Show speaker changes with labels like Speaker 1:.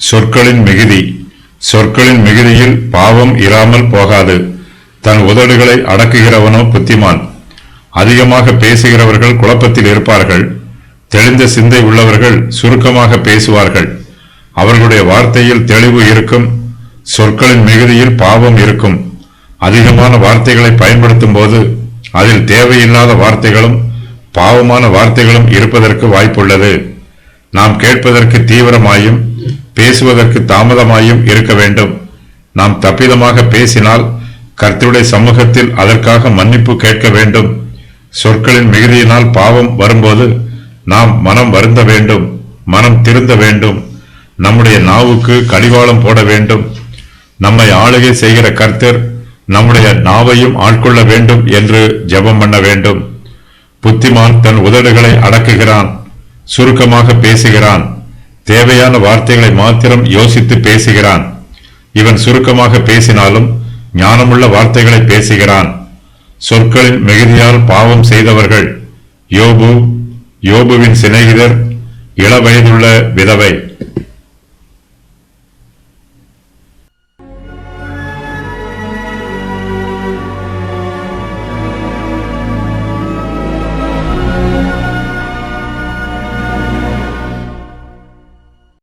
Speaker 1: சொற்களின் மிகுதி. சொற்களின் மிகுதியில் பாவம் இராமல் போகாது. தன் உதடுகளை அடக்குகிறவனோ புத்திமான். அதிகமாக பேசுகிறவர்கள் குழப்பத்தில் இருப்பார்கள். தெளிந்த சிந்தை உள்ளவர்கள் சுருக்கமாக பேசுவார்கள். அவர்களுடைய வார்த்தையில் தெளிவு இருக்கும். சொற்களின் மிகுதியில் பாவம் இருக்கும். அதிகமான வார்த்தைகளை பயன்படுத்தும் போது அதில் தேவையில்லாத வார்த்தைகளும் பாவமான வார்த்தைகளும் இருப்பதற்கு வாய்ப்புள்ளது. நாம் கேட்பதற்கு தீவிரமாயும் பேசுவதற்கு தாமதமாயும் இருக்க வேண்டும். நாம் தப்பிதமாக பேசினால் கர்த்தருடைய சமூகத்தில் அதற்காக மன்னிப்பு கேட்க வேண்டும். சொற்களின் மிகுதியினால் பாவம் வரும்போது நாம் மனம் வருந்த வேண்டும், மனம் திருந்த வேண்டும். நம்முடைய நாவுக்கு கடிவாளம் போட வேண்டும். நம்மை ஆளுகை செய்கிற கர்த்தர் நம்முடைய நாவையும் ஆட்கொள்ள வேண்டும் என்று ஜெபம் பண்ண வேண்டும். புத்திமான் தன் உதடுகளை அடக்குகிறான், சுருக்கமாக பேசுகிறான், தேவையான வார்த்தைகளை மாத்திரம் யோசித்து பேசுகிறான். இவன் சுருக்கமாக பேசினாலும் ஞானமுள்ள வார்த்தைகளை பேசுகிறான். சொற்களின் மிகுதியால் பாவம் செய்தவர்கள். யோபுவின் சிநேகிதர், இளவயதுள்ள விதவை.